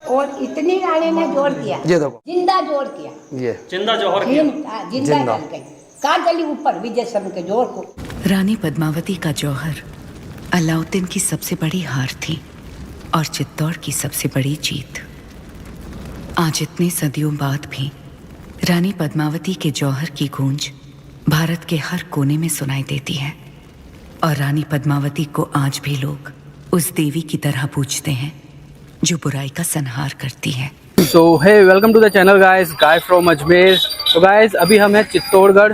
और इतनी रानी ने जोड़ दिया, ये देखो जिंदा जोड़ किया, ये जिंदा जौहर किया। जिंदा जल गई, कहाँ जली ऊपर विजय सम के जोर को। रानी पद्मावती का जौहर अलाउद्दीन की सबसे बड़ी हार थी और चित्तौड़ की सबसे बड़ी जीत। आज इतने सदियों बाद भी रानी पद्मावती के जौहर की गूंज भारत के हर कोने में सुनाई देती है और रानी पद्मावती को आज भी लोग उस देवी की तरह पूजते हैं जो बुराई का संहार करती है। So hey welcome to the channel guys, guy from Ajmer. तो गाइस अभी हम हैं चित्तौड़गढ़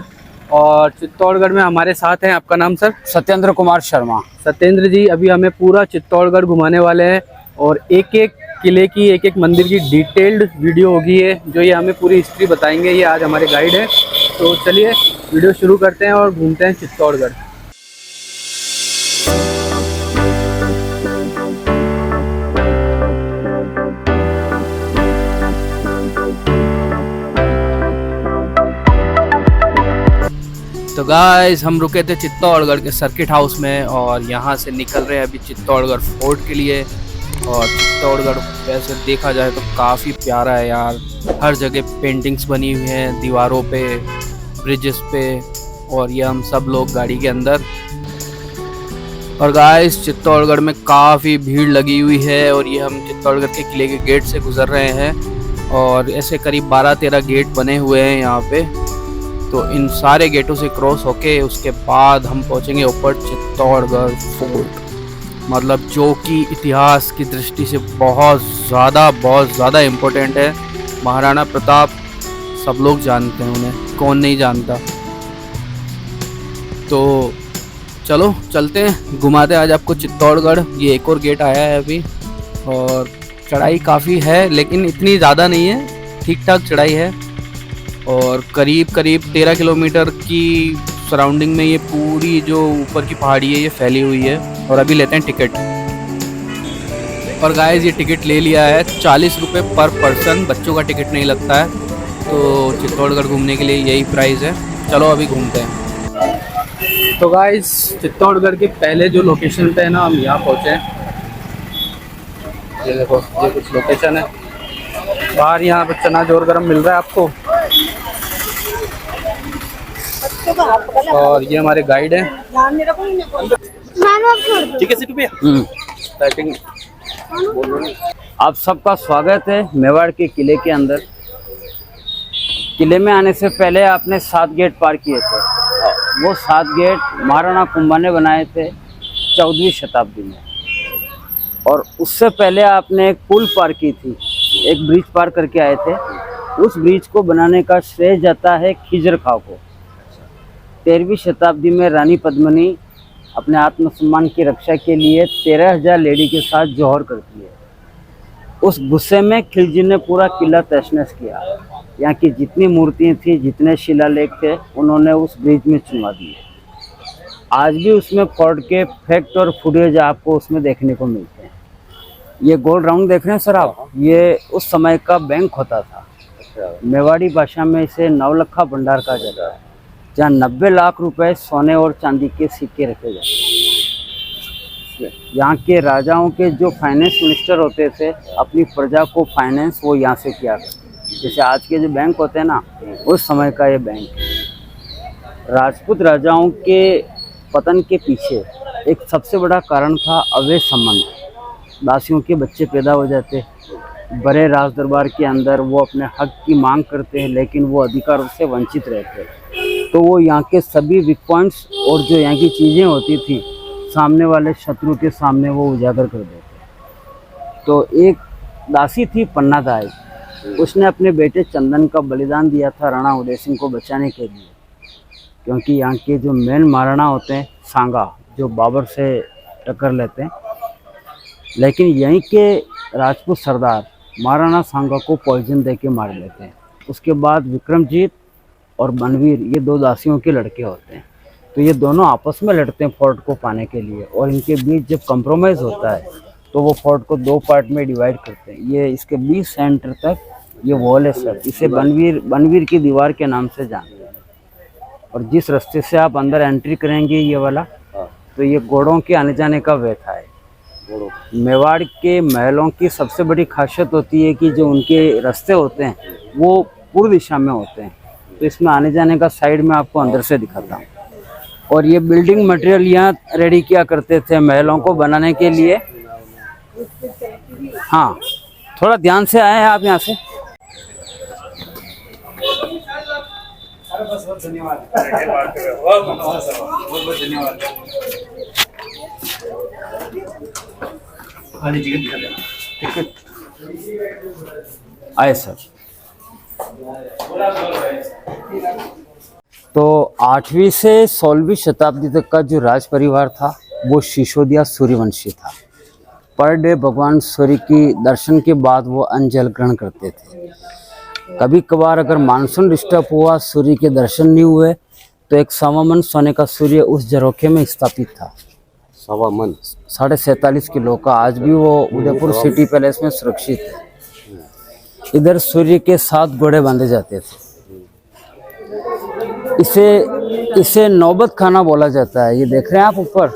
और चित्तौड़गढ़ में हमारे साथ हैं, आपका नाम सर? सत्येंद्र कुमार शर्मा। सत्येंद्र जी अभी हमें पूरा चित्तौड़गढ़ घुमाने वाले हैं और एक एक किले की, एक एक मंदिर की डिटेल्ड वीडियो होगी है जो ये हमें पूरी हिस्ट्री बताएंगे। ये आज हमारे गाइड हैं, तो चलिए वीडियो शुरू करते हैं और घूमते हैं चित्तौड़गढ़। तो गाइस हम रुके थे चित्तौड़गढ़ के सर्किट हाउस में और यहाँ से निकल रहे हैं अभी चित्तौड़गढ़ फोर्ट के लिए। और चित्तौड़गढ़ वैसे देखा जाए तो काफ़ी प्यारा है यार, हर जगह पेंटिंग्स बनी हुई हैं दीवारों पे, ब्रिजेस पे, और ये हम सब लोग गाड़ी के अंदर। और गाइस चित्तौड़गढ़ में काफ़ी भीड़ लगी हुई है और ये हम चित्तौड़गढ़ के किले के गेट से गुजर रहे हैं और ऐसे करीब 12-13 गेट बने हुए हैं यहाँ पे। तो इन सारे गेटों से क्रॉस होके उसके बाद हम पहुँचेंगे ऊपर चित्तौड़गढ़ फोर्ट, मतलब जो कि इतिहास की दृष्टि से बहुत ज़्यादा इम्पोर्टेंट है। महाराणा प्रताप सब लोग जानते हैं उन्हें, कौन नहीं जानता। तो चलो चलते हैं, घुमाते आज आपको चित्तौड़गढ़। ये एक और गेट आया है अभी और चढ़ाई काफ़ी है लेकिन इतनी ज़्यादा नहीं है, ठीक ठाक चढ़ाई है। और करीब 13 किलोमीटर की सराउंडिंग में ये पूरी जो ऊपर की पहाड़ी है ये फैली हुई है। और अभी लेते हैं टिकट। और गाइस ये टिकट ले लिया है 40 रुपये पर पर्सन, बच्चों का टिकट नहीं लगता है। तो चित्तौड़गढ़ घूमने के लिए यही प्राइस है। चलो अभी घूमते हैं। तो गाइस चित्तौड़गढ़ के पहले जो लोकेशन पे है ना, हम यहाँ पहुँचे हैं। ये देखो ये कुछ लोकेशन है बाहर, यहाँ पर चना जोर गरम मिल रहा है आपको। और ये हमारे गाइड हैं। ठीक है सिटू भैया। आप सबका स्वागत है मेवाड़ के किले के अंदर। किले में आने से पहले आपने 7 गेट पार किए थे। वो 7 गेट महाराणा कुंभा ने बनाए थे 14वीं शताब्दी में। और उससे पहले आपने एक पुल पार की थी, एक ब्रिज पार करके आए थे। उस ब्रिज को बनाने का श्रेय जाता है खिजर खां को। 13वीं शताब्दी में रानी पद्मिनी अपने आत्मसम्मान की रक्षा के लिए 13,000 लेडी के साथ जौहर करती है। उस गुस्से में खिलजी ने पूरा किला तहस-नहस किया। यहाँ की जितनी मूर्तियाँ थी, जितने शिलालेख थे, उन्होंने उस ब्रिज में चुनवा दिए। आज भी उसमें फोर्ट के फैक्ट और फुटेज आपको उसमें देखने को मिलते हैं। ये गोल राउंड देख रहे हैं सर आप, ये उस समय का बैंक होता था। मेवाड़ी भाषा में इसे नवलखा भंडार कहा जाता है, जहाँ 90 लाख रुपए सोने और चांदी के सिक्के रखे जाते हैं। यहाँ के राजाओं के जो फाइनेंस मिनिस्टर होते थे, अपनी प्रजा को फाइनेंस वो यहाँ से किया करते। जैसे आज के जो बैंक होते हैं ना, उस समय का ये बैंक है। राजपूत राजाओं के पतन के पीछे एक सबसे बड़ा कारण था अवैध संबंध। दासियों के बच्चे पैदा हो जाते, बड़े राज दरबार के अंदर वो अपने हक की मांग करते हैं लेकिन वो अधिकारों से वंचित रहते हैं। तो वो यहाँ के सभी वीक पॉइंट्स और जो यहाँ की चीज़ें होती थी, सामने वाले शत्रु के सामने वो उजागर कर देते। तो एक दासी थी पन्नादाई, उसने अपने बेटे चंदन का बलिदान दिया था राणा उदय सिंह को बचाने के लिए। क्योंकि यहाँ के जो मेन महाराणा होते हैं सांगा, जो बाबर से टक्कर लेते हैं, लेकिन यहीं के राजपूत सरदार महाराणा सांगा को पॉइजन दे के मार लेते हैं। उसके बाद विक्रमजीत और बनवीर, ये 2 दासियों के लड़के होते हैं। तो ये दोनों आपस में लड़ते हैं फोर्ट को पाने के लिए। और इनके बीच जब कंप्रोमाइज़ होता है तो वो फोर्ट को 2 पार्ट में डिवाइड करते हैं। ये इसके बीच सेंटर तक ये वॉल है सर, इसे बनवीर की दीवार के नाम से जानते हैं। और जिस रास्ते से आप अंदर एंट्री करेंगे ये वाला, तो ये घोड़ों के आने जाने का वे था है। मेवाड़ के महलों की सबसे बड़ी खासियत होती है कि जो उनके रास्ते होते हैं वो पूर्व दिशा में होते हैं। तो इसमें आने जाने का साइड में आपको अंदर से दिखाता हूँ। और ये बिल्डिंग मटेरियल यहाँ रेडी किया करते थे महलों को बनाने के लिए। हाँ, थोड़ा ध्यान से आए हैं आप यहाँ से। आए सर। तो 8वीं से 16वीं शताब्दी तक का जो राज परिवार था वो सिसोदिया सूर्यवंशी था। पर डे भगवान सूर्य की दर्शन के बाद वो अन्न जल ग्रहण करते थे। कभी कभार अगर मानसून डिस्टर्ब हुआ, सूर्य के दर्शन नहीं हुए, तो एक 1.25 मन सोने का सूर्य उस झरोखे में स्थापित था। 1.25 मन 47.5 किलो का आज भी वो उदयपुर सिटी पैलेस में सुरक्षित है। इधर सूर्य के 7 घोड़े बांधे जाते थे। इसे नौबत खाना बोला जाता है। ये देख रहे हैं आप ऊपर,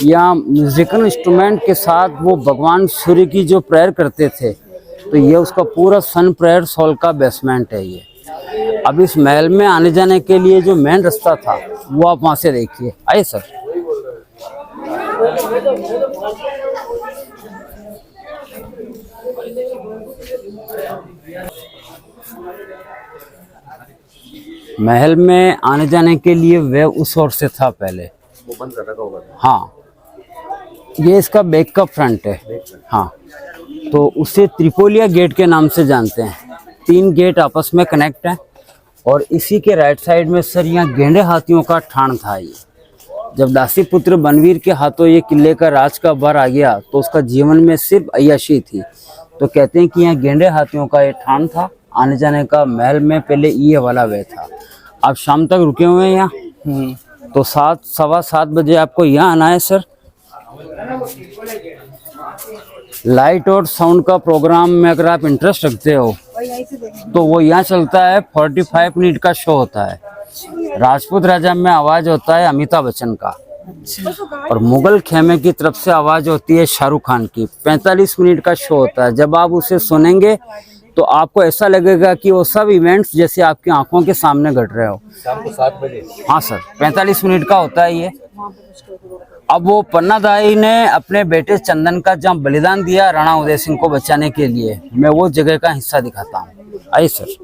यहाँ म्यूजिकल इंस्ट्रूमेंट के साथ वो भगवान सूर्य की जो प्रेयर करते थे, तो ये उसका पूरा सन प्रेयर हॉल का बेसमेंट है ये। अब इस महल में आने जाने के लिए जो मेन रास्ता था वो आप वहाँ से देखिए। आइए सर। महल में आने जाने के लिए वे उस ओर से था पहले, वो बंद कर रखा होगा। हाँ, ये इसका बैक का फ्रंट है। हाँ, तो उसे त्रिपोलिया गेट के नाम से जानते हैं। 3 गेट आपस में कनेक्ट हैं। और इसी के राइट साइड में सर यहाँ गेंडे हाथियों का ठाण था। ये जब दासी पुत्र बनवीर के हाथों ये किले का राज का भार आ गया तो उसका जीवन में सिर्फ अय्याशी थी। तो कहते हैं कि यहाँ गेंडे हाथियों का ये ठाण था। आने जाने का महल में पहले ये वाला वे था। आप शाम तक रुके हुए हैं यहाँ, तो 7, सवा 7 बजे आपको यहाँ आना है सर। लाइट और साउंड का प्रोग्राम में अगर आप इंटरेस्ट रखते हो तो वो यहाँ चलता है। 45 मिनट का शो होता है। राजपूत राजा में आवाज होता है अमिताभ बच्चन का, और मुगल खेमे की तरफ से आवाज होती है शाहरुख खान की। 45 मिनट का शो होता है। जब आप उसे सुनेंगे तो आपको ऐसा लगेगा कि वो सब इवेंट्स जैसे आपकी आंखों के सामने घट रहे हो। शाम को 7 बजे। हाँ सर, 45 मिनट का होता है ये। अब वो पन्नादाई ने अपने बेटे चंदन का जहाँ बलिदान दिया राणा उदय सिंह को बचाने के लिए, मैं वो जगह का हिस्सा दिखाता हूँ। आइए सर।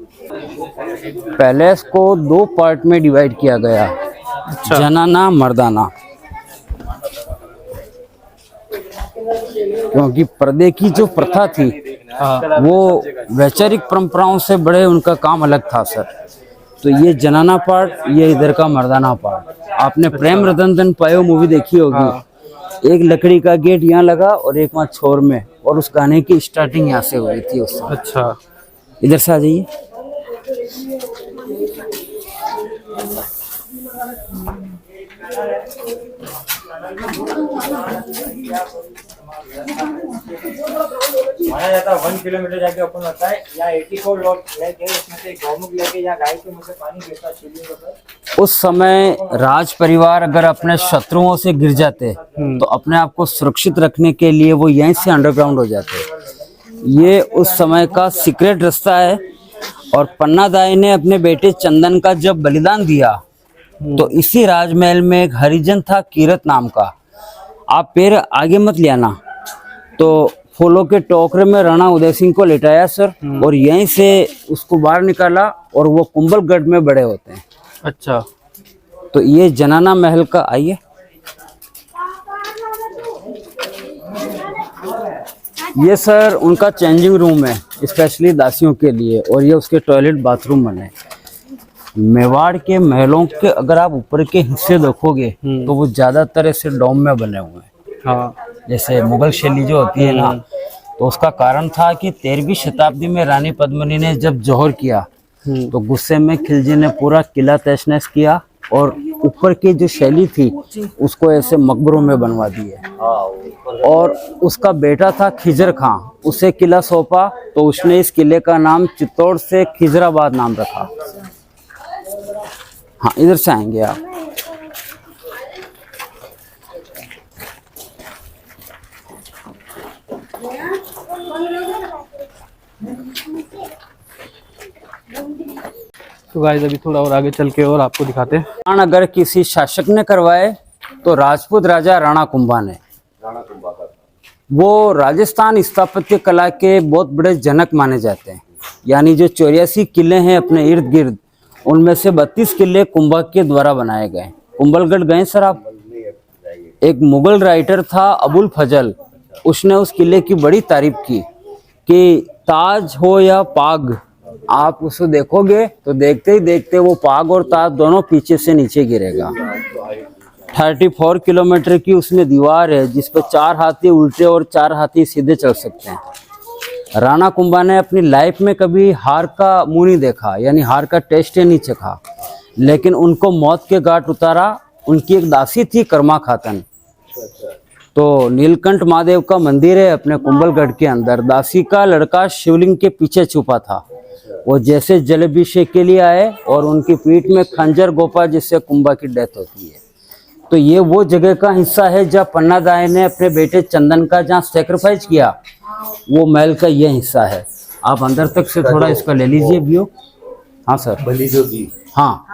पैलेस को 2 पार्ट में डिवाइड किया गया। जनाना, मर्दाना। क्योंकि पर्दे की जो प्रथा थी वो वैचारिक परंपराओं से बड़े उनका काम अलग था सर। तो ये जनाना पार्ट, ये इधर का मर्दाना पार्ट। आपने प्रेम रतन धन पायो मूवी देखी होगी। एक लकड़ी का गेट यहाँ लगा और एक वहाँ छोर में, और उस गाने की स्टार्टिंग यहाँ से हुई थी उस समय। अच्छा, इधर से आ जाइए। माना जाता है 1 किलोमीटर जाके ओपन होता है। यहाँ 84 लॉट है, उसमें से गौमुख लेके यहाँ गाय के मुंह से पानी गिरता है। उस समय राज परिवार अगर अपने शत्रुओं से गिर जाते तो अपने आप को सुरक्षित रखने के लिए वो यहीं से अंडरग्राउंड हो जाते। ये उस समय का सीक्रेट रास्ता है। और पन्नादाई ने अपने बेटे चंदन का जब बलिदान दिया तो इसी राजमहल में एक हरिजन था कीरत नाम का। आप पैर आगे मत ले आना। तो फूलों के टोकरे में राणा उदय सिंह को लेटाया सर, और यहीं से उसको बाहर निकाला, और वो कुंभलगढ़ में बड़े होते हैं। अच्छा, तो ये जनाना महल का, आइए। ये सर उनका चेंजिंग रूम है स्पेशली दासियों के लिए, और ये उसके टॉयलेट बाथरूम बने। मेवाड़ के महलों के अगर आप ऊपर के हिस्से देखोगे तो वो ज्यादातर ऐसे डोम में बने हुए हैं। हाँ, जैसे मुगल शैली जो होती है ना, तो उसका कारण था कि 13वीं शताब्दी में रानी पद्मिनी ने जब जौहर किया तो गुस्से में खिलजी ने पूरा किला तहस नहस किया, और ऊपर की जो शैली थी उसको ऐसे मकबरों में बनवा दिए। और उसका बेटा था खिजर खां, उसे किला सौंपा, तो उसने इस किले का नाम चित्तौड़ से खिजराबाद नाम रखा। हाँ, इधर से आएंगे आप। तो गाइस अभी थोड़ा और आगे चल के और आपको दिखाते हैं। निर्माण अगर किसी शासक ने करवाए तो राजपूत राजा राणा कुंभा ने। वो राजस्थान स्थापत्य कला के बहुत बड़े जनक माने जाते हैं। यानी जो 84 किले हैं अपने इर्द गिर्द, उनमें से 32 किले कुंभा के द्वारा बनाए गए। कुंभलगढ़ गए सर आप? एक मुगल राइटर था अबुल फजल, उसने उस किले की बड़ी तारीफ की कि ताज हो या पाग, आप उसको देखोगे तो देखते ही देखते वो पाग और ताज दोनों पीछे से नीचे गिरेगा। 34 किलोमीटर की उसमें दीवार है जिस पर 4 हाथी उल्टे और 4 हाथी सीधे चल सकते हैं। राणा कुंभा ने अपनी लाइफ में कभी हार का मुंह नहीं देखा, यानी हार का टेस्ट ही नहीं चखा, लेकिन उनको मौत के घाट उतारा। उनकी एक दासी थी कर्मा खातन। तो नीलकंठ महादेव का मंदिर है अपने कुंभलगढ़ के अंदर। दासी का लड़का शिवलिंग के पीछे छुपा था। वो जैसे जलाभिषेक के लिए आए और उनकी पीठ में खंजर गोपा, जिससे कुंभा की डेथ होती है। तो ये वो जगह का हिस्सा है जहाँ पन्ना दाई ने अपने बेटे चंदन का जहाँ सेक्रीफाइस किया, वो महल का ये हिस्सा है। आप अंदर तक से थोड़ा इसका ले लीजिए व्यू। हाँ सर, बलि जो दी। हाँ,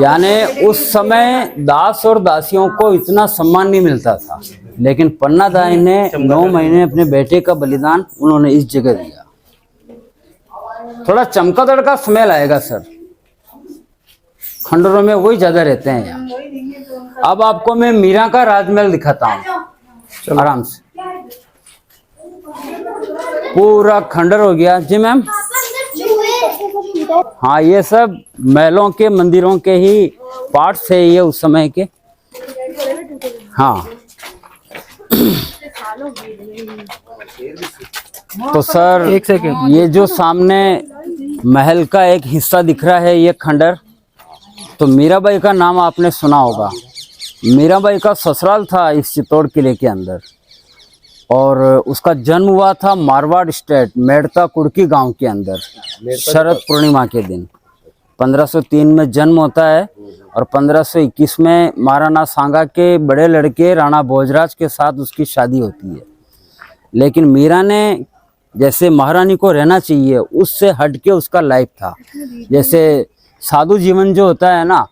यानी उस समय दास और दासियों को इतना सम्मान नहीं मिलता था, लेकिन पन्ना दाई ने 9 महीने अपने बेटे का बलिदान उन्होंने इस जगह दिया। थोड़ा चमका दड़का स्मेल आएगा सर, खंडरों में वही ज्यादा रहते हैं यहाँ। अब आपको मैं मीरा का राजमहल दिखाता हूँ आराम से। पूरा खंडर हो गया जी मैम। हाँ, ये सब महलों के मंदिरों के ही पार्ट्स है ये उस समय के। हाँ तो सर एक सेकंड, ये जो सामने महल का एक हिस्सा दिख रहा है ये खंडर, तो मीराबाई का नाम आपने सुना होगा। मीराबाई का ससुराल था इस चित्तौड़ किले के अंदर, और उसका जन्म हुआ था मारवाड़ स्टेट मेड़ता कुड़की गांव के अंदर शरद पूर्णिमा के दिन। 1503 में जन्म होता है और 1521 में महाराणा सांगा के बड़े लड़के राणा भोजराज के साथ उसकी शादी होती है। लेकिन मीरा ने जैसे महारानी को रहना चाहिए उससे हटके उसका लाइफ था। जैसे साधु जीवन जो होता है ना,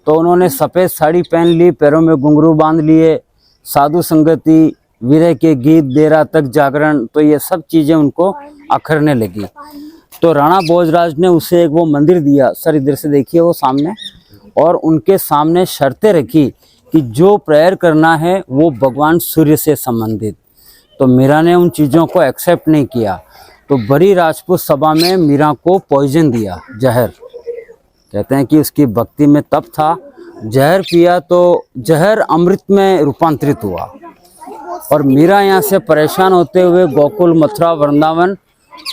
तो उन्होंने सफ़ेद साड़ी पहन ली, पैरों में घुंघरू बांध लिए, साधु संगति, विरह के गीत, देर रात तक जागरण, तो ये सब चीज़ें उनको अखरने लगी। तो राणा भोजराज ने उसे एक वो मंदिर दिया, सर इधर से देखिए वो सामने, और उनके सामने शर्तें रखी कि जो प्रेयर करना है वो भगवान सूर्य से संबंधित। तो मीरा ने उन चीज़ों को एक्सेप्ट नहीं किया, तो बड़ी राजपूत सभा में मीरा को पॉइजन दिया, जहर। कहते हैं कि उसकी भक्ति में तप था, जहर पिया तो जहर अमृत में रूपांतरित हुआ। और मीरा यहाँ से परेशान होते हुए गोकुल, मथुरा, वृंदावन,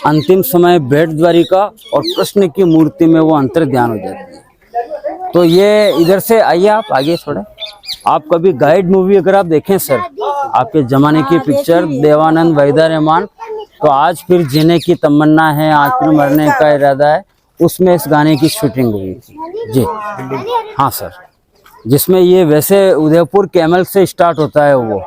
अंतिम समय भेंट द्वारिका और कृष्ण की मूर्ति में वो अंतर ध्यान हो जाती है। तो ये इधर से आइए आप आगे थोड़े। आप कभी गाइड मूवी अगर आप देखें सर, आपके जमाने की पिक्चर, देवानंद, वहीदा रहमान, तो आज फिर जीने की तमन्ना है, आज फिर मरने का इरादा है, उसमें इस गाने की शूटिंग हुई थी जी। हाँ सर, जिसमें ये वैसे उदयपुर कैमल से स्टार्ट होता है वो।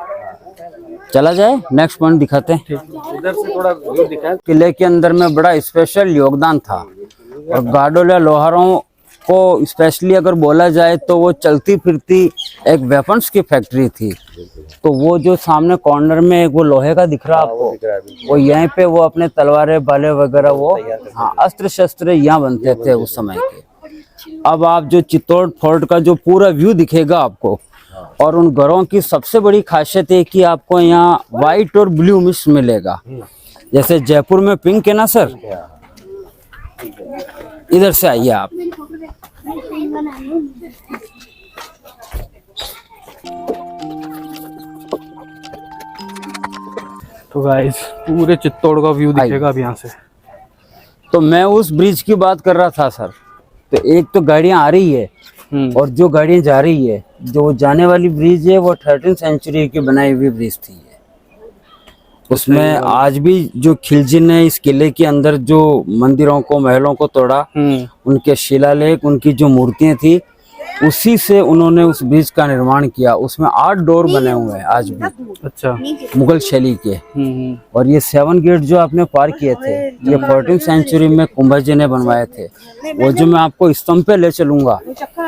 चला जाए नेक्स्ट पॉइंट दिखाते हैं। उधर से थोड़ा व्यू दिखाएं। किले के अंदर में बड़ा स्पेशल योगदान था, और गार्डों या लोहारों को स्पेशली अगर बोला जाए तो वो चलती फिरती एक वेपन्स की फैक्ट्री थी। तो वो जो सामने कॉर्नर में एक वो लोहे का दिख रहा आपको, वो यहीं पे वो अपने तलवारें, भाले वगैरह वो, हाँ, अस्त्र शस्त्र यहाँ बनते थे उस समय के। अब आप जो चित्तौड़ फोर्ट का जो पूरा व्यू दिखेगा आपको, और उन घरों की सबसे बड़ी खासियत है कि आपको यहाँ व्हाइट और ब्लू मिक्स मिलेगा। जैसे जयपुर में पिंक है ना सर, इधर से आइए आप। तो गाइस पूरे चित्तौड़ का व्यू दिखेगा अब यहाँ से। तो मैं उस ब्रिज की बात कर रहा था सर। तो एक तो गाड़ियां आ रही है और जो गाड़ियां जा रही है, जो जाने वाली ब्रिज है वो 13th सेंचुरी की बनाई हुई ब्रिज थी। उसमें आज भी जो खिलजी ने इस किले के अंदर जो मंदिरों को, महलों को तोड़ा, उनके शिलालेख, उनकी जो मूर्तियां थी, उसी से उन्होंने उस ब्रिज का निर्माण किया। उसमें 8 डोर बने हुए हैं आज भी, अच्छा। मुगल शैली के। और ये 7 गेट जो आपने पार किए थे, ये 14th सेंचुरी में कुंभा जी ने बनवाए थे। वो जो मैं आपको स्तंभ पे ले चलूंगा,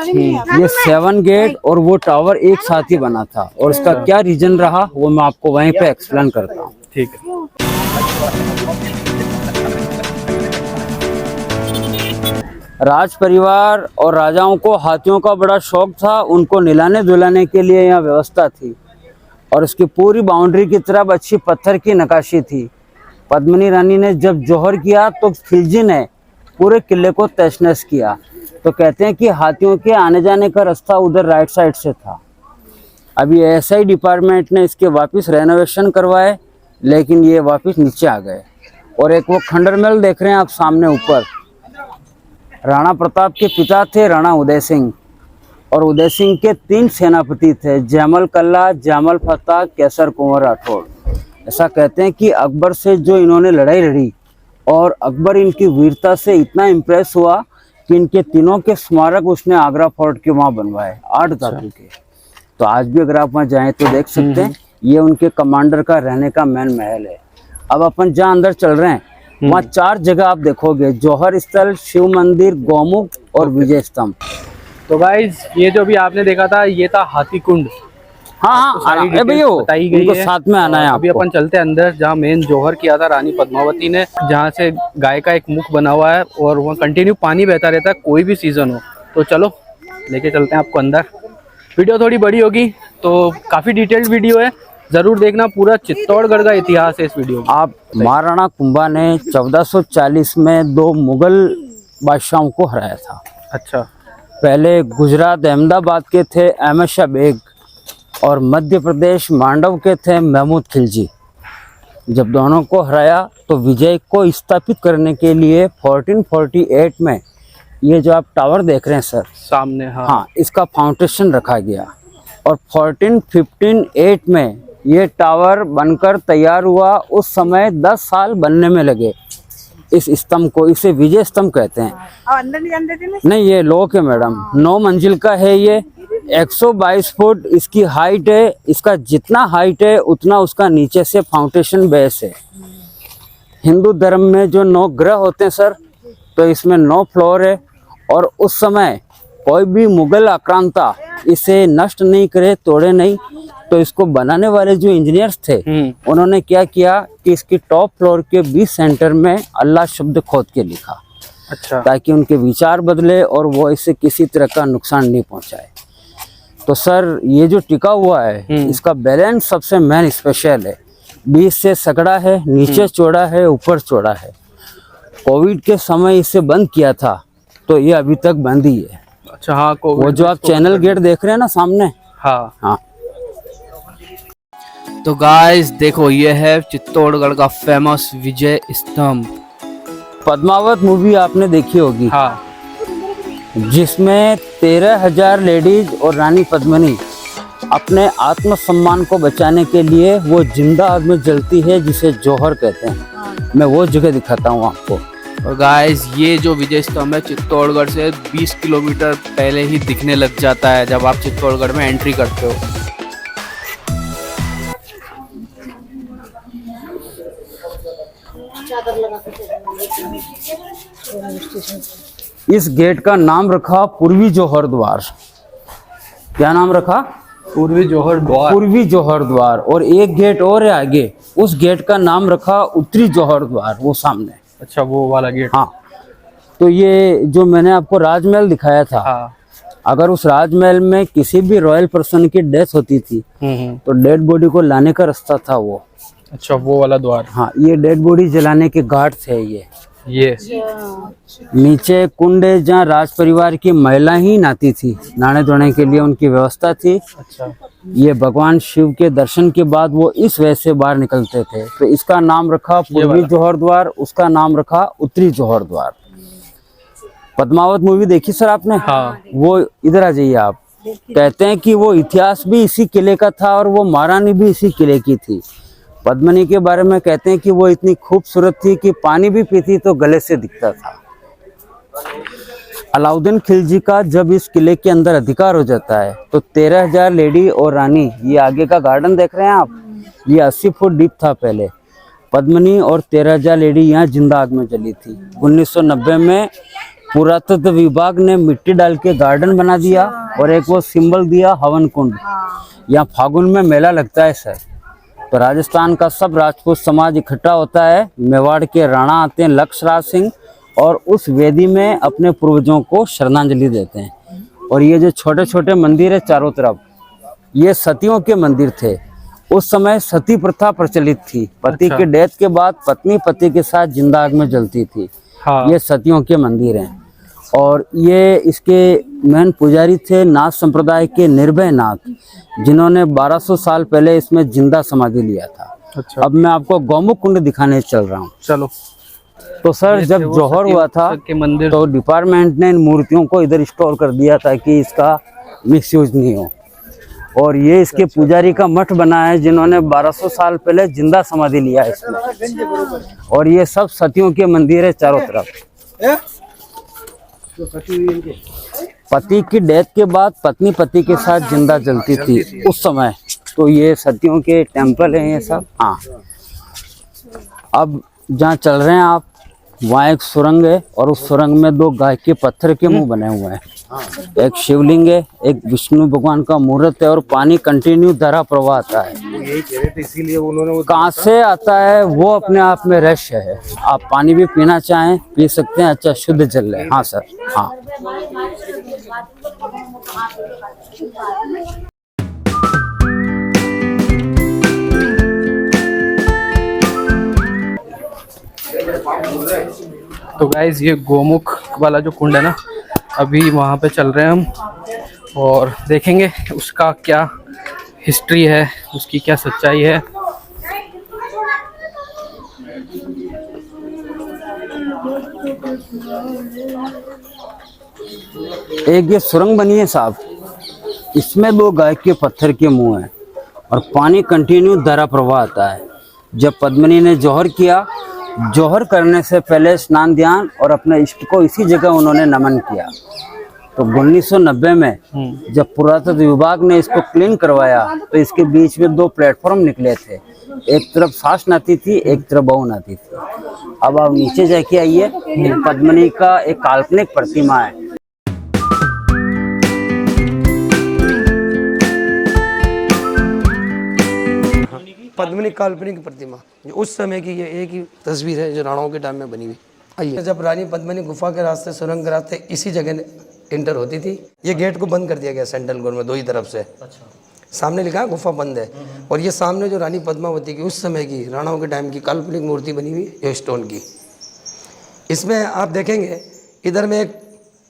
ये 7 गेट और वो टावर एक साथ ही बना था। और इसका क्या रीजन रहा वो मैं आपको वहीं पे एक्सप्लेन करता हूँ। ठीक है। राज परिवार और राजाओं को हाथियों का बड़ा शौक था। उनको निलाने धुलाने के लिए यहाँ व्यवस्था थी और इसकी पूरी बाउंड्री की तरफ अच्छी पत्थर की नक्काशी थी। पद्मिनी रानी ने जब जौहर किया तो खिलजी ने पूरे किले को तहस-नहस किया। तो कहते हैं कि हाथियों के आने जाने का रास्ता उधर राइट साइड से था। अभी एसआई डिपार्टमेंट ने इसके वापस रेनोवेशन करवाए, लेकिन ये वापस नीचे आ गए। और एक वो खंडर महल देख रहे हैं आप सामने ऊपर, राणा प्रताप के पिता थे राणा उदय सिंह। और उदय सिंह के 3 सेनापति थे, जयमल कल्ला, जयमल फत्ता, केसर कुंवर राठौड़। ऐसा कहते हैं कि अकबर से जो इन्होंने लड़ाई लड़ी और अकबर इनकी वीरता से इतना इम्प्रेस हुआ कि इनके तीनों के स्मारक उसने आगरा फोर्ट के वहाँ बनवाए, 8 धातु के। तो आज भी अगर आप वहाँ जाएं तो देख सकते हैं, ये उनके कमांडर का रहने का मेन महल है। अब अपन जहाँ अंदर चल रहे हैं वहाँ 4 जगह आप देखोगे, जौहर स्थल, शिव मंदिर, गौमुख और विजय स्तंभ। तो गाइज ये जो भी आपने देखा था ये था हाथी कुंड। हाँ भैया बताई गई है। साथ में आना है। अभी अपन चलते हैं अंदर, जहाँ मेन जौहर किया था रानी पद्मावती ने, जहाँ से गाय का एक मुख बना हुआ है और वहाँ कंटिन्यू पानी बहता रहता है कोई भी सीजन हो। तो चलो लेके चलते हैं आपको अंदर। वीडियो थोड़ी बड़ी होगी तो काफी डिटेल्ड वीडियो है, जरूर देखना। पूरा चित्तौड़गढ़ का इतिहास है इस वीडियो में। आप महाराणा कुंभा ने 1440 में 2 मुगल बादशाहों को हराया था। अच्छा। पहले गुजरात अहमदाबाद के थे अहमद शाह बेग और मध्य प्रदेश मांडव के थे महमूद खिलजी। जब दोनों को हराया तो विजय को स्थापित करने के लिए 1448 में ये जो आप टावर देख रहे हैं सर सामने, हाँ, इसका फाउंडेशन रखा गया। और 1458 में ये टावर बनकर तैयार हुआ। उस समय 10 साल बनने में लगे इस स्तंभ को। इसे विजय स्तंभ कहते हैं। अंदर नहीं जाने देते ना? नहीं, ये लोक है मैडम, 9 मंजिल का है ये, 122 फुट इसकी हाइट है। इसका जितना हाइट है उतना उसका नीचे से फाउंडेशन बेस है। हिंदू धर्म में जो 9 ग्रह होते हैं सर, तो इसमें 9 फ्लोर है। और उस समय कोई भी मुगल आक्रांता इसे नष्ट नहीं करे, तोड़े नहीं। तो इसको बनाने वाले जो इंजीनियर्स थे उन्होंने क्या किया कि इसकी टॉप फ्लोर के 20 सेंटर में अल्लाह शब्द खोद के लिखा। अच्छा। ताकि उनके विचार बदले और वो इसे किसी तरह का नुकसान नहीं पहुंचाए। तो सर ये जो टिका हुआ है इसका बैलेंस सबसे मेन स्पेशल है। बीच से सकड़ा है, नीचे चौड़ा है, ऊपर चौड़ा है। कोविड के समय इसे बंद किया था तो ये अभी तक बंद ही है। अच्छा। हाँ, वो जो आप चैनल गेट देख रहे हैं ना सामने, हाँ हाँ। तो गाइस देखो ये है चित्तौड़गढ़ का फेमस विजय स्तंभ। पद्मावत मूवी आपने देखी होगी, हाँ, जिसमें 13,000 लेडीज और रानी पद्मिनी अपने आत्मसम्मान को बचाने के लिए वो जिंदा आग में जलती है, जिसे जौहर कहते हैं। मैं वो जगह दिखाता हूँ आपको। और गाइस ये जो विजय स्तंभ है चित्तौड़गढ़ से 20 किलोमीटर पहले ही दिखने लग जाता है जब आप चित्तौड़गढ़ में एंट्री करते हो। इस गेट का नाम रखा पूर्वी जौहर द्वार। क्या नाम रखा? पूर्वी जौहर द्वार। पूर्वी जौहर द्वार। और एक गेट और है आगे, उस गेट का नाम रखा उत्तरी जौहर द्वार, वो सामने। अच्छा, वो वाला गेट। हाँ। तो ये जो मैंने आपको राजमहल दिखाया था, हाँ। अगर उस राजमहल में किसी भी रॉयल पर्सन की डेथ होती थी तो डेड बॉडी को लाने का रास्ता था वो। अच्छा, वो वाला द्वार। हाँ, ये डेड बॉडी जलाने के घाट थे ये। नीचे कुंड है जहाँ राज परिवार की महिला ही नहाती थी, नहाने धोने के लिए उनकी व्यवस्था थी। अच्छा। ये भगवान शिव के दर्शन के बाद वो इस वजह से बाहर निकलते थे, तो इसका नाम रखा पूर्वी जौहर द्वार, उसका नाम रखा उत्तरी जौहर द्वार। पद्मावत मूवी देखी सर आपने? हाँ। वो इधर आ जाइए आप। कहते हैं कि वो इतिहास भी इसी किले का था और वो महारानी भी इसी किले की थी। पद्मिनी के बारे में कहते हैं कि वो इतनी खूबसूरत थी कि पानी भी पीती तो गले से दिखता था। अलाउद्दीन खिलजी का जब इस किले के अंदर अधिकार हो जाता है तो 13,000 लेडी और रानी, ये आगे का गार्डन देख रहे हैं आप, ये 80 फुट डीप था पहले। पद्मिनी और 13,000 लेडी यहाँ जिंदा आग में जली थी। 1990 में पुरातत्व विभाग ने मिट्टी डाल के गार्डन बना दिया और एक वो सिंबल दिया हवन कुंड। यहाँ फागुन में मेला लगता है सर, तो राजस्थान का सब राजपूत समाज इकट्ठा होता है। मेवाड़ के राणा आते हैं लक्ष्य सिंह और उस वेदी में अपने पूर्वजों को श्रद्धांजलि देते हैं। और ये जो छोटे छोटे मंदिर है चारों तरफ, ये सतियों के मंदिर थे। उस समय सती प्रथा प्रचलित थी। पति के डेथ के बाद पत्नी पति के साथ जिंदा आग में जलती थी। हाँ। ये सतियों के मंदिर हैं। और ये इसके मेन पुजारी थे नाथ संप्रदाय के निर्भय नाथ, जिन्होंने 1200 साल पहले इसमें जिंदा समाधि लिया था। अच्छा। अब मैं आपको गौमुख कुंड दिखाने चल रहा हूँ। चलो। तो सर जब जौहर हुआ था के मंदिर तो डिपार्टमेंट ने इन मूर्तियों को इधर स्टोर कर दिया ताकि इसका मिसयूज नहीं हो। और ये इसके पुजारी का मठ बना है जिन्होंने 1200 साल पहले जिंदा समाधि लिया है इसमें। और ये सब सतियों के मंदिर है चारों तरफ। पति की डेथ के बाद पत्नी पति के साथ जिंदा जलती थी उस समय, तो ये सतियों के टेम्पल हैं ये सब। हाँ, अब जहाँ चल रहे हैं आप वहाँ एक सुरंग है और उस सुरंग में 2 गाय के पत्थर के मुंह बने हुए हैं। एक शिवलिंग है, एक विष्णु भगवान का मूर्त है और पानी कंटिन्यू धारा प्रवाह आता है। यही कह रहे थे, इसीलिए उन्होंने कहाँ से आता है वो अपने आप में रहस्य है। आप पानी भी पीना चाहें पी सकते हैं, अच्छा शुद्ध जल है। हाँ सर, हाँ। तो गाइज ये गोमुख वाला जो कुंड है ना, अभी वहाँ पे चल रहे हैं हम और देखेंगे उसका क्या हिस्ट्री है, उसकी क्या सच्चाई है। एक ये सुरंग बनी है साहब, इसमें 2 गाय के पत्थर के मुंह हैं और पानी कंटिन्यू धारा प्रवाह आता है। जब पद्मिनी ने जौहर किया, जौहर करने से पहले स्नान ध्यान और अपने इष्ट को इसी जगह उन्होंने नमन किया। तो 1990 में जब पुरातत्व विभाग ने इसको क्लीन करवाया तो इसके बीच में 2 प्लेटफॉर्म निकले थे। एक तरफ सास नदी थी, एक तरफ बहु नदी थी। अब आप नीचे जाके आइए, पद्मिनी का एक काल्पनिक प्रतिमा है। पद्मिनी काल्पनिक प्रतिमा, जो उस समय की ये एक ही तस्वीर है जो राणाओं के टाइम में बनी हुई। आइए, जब रानी पद्मिनी गुफा के रास्ते, सुरंग के रास्ते इसी जगह इंटर होती थी। ये गेट को बंद कर दिया गया सेंट्रल गोल में 2 ही तरफ से। अच्छा। सामने लिखा है गुफा बंद है। और ये सामने जो रानी पद्मावती की उस समय की राणाओं के टाइम की काल्पनिक मूर्ति बनी हुई है स्टोन की। इसमें आप देखेंगे इधर में एक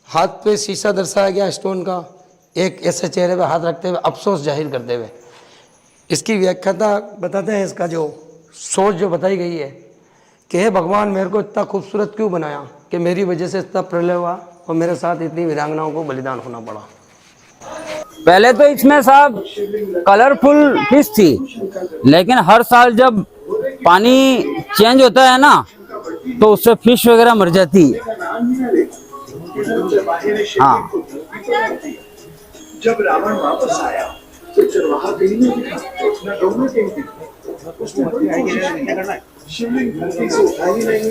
हाथ पे शीशा दर्शाया गया स्टोन का, एक ऐसे चेहरे पे हाथ रखते हुए अफसोस जाहिर करते हुए। इसकी व्याख्याता बताते हैं, इसका जो सोच जो बताई गई है कि हे भगवान, मेरे को इतना खूबसूरत क्यों बनाया कि मेरी वजह से इतना प्रलय हुआ और मेरे साथ इतनी वीरांगनाओं को बलिदान होना पड़ा। पहले तो इसमें साहब कलरफुल फिश थी, लेकिन हर साल जब पानी चेंज होता है ना तो उससे फिश वगैरह मर जाती है। हाँ। जब रावण वापस आया तो चरवाहा कहीं नहीं दिखा, ना गौना कहीं दिखा। उसने बड़ी कोशिश की, शिवलिंग धरती से उठा ही नहीं।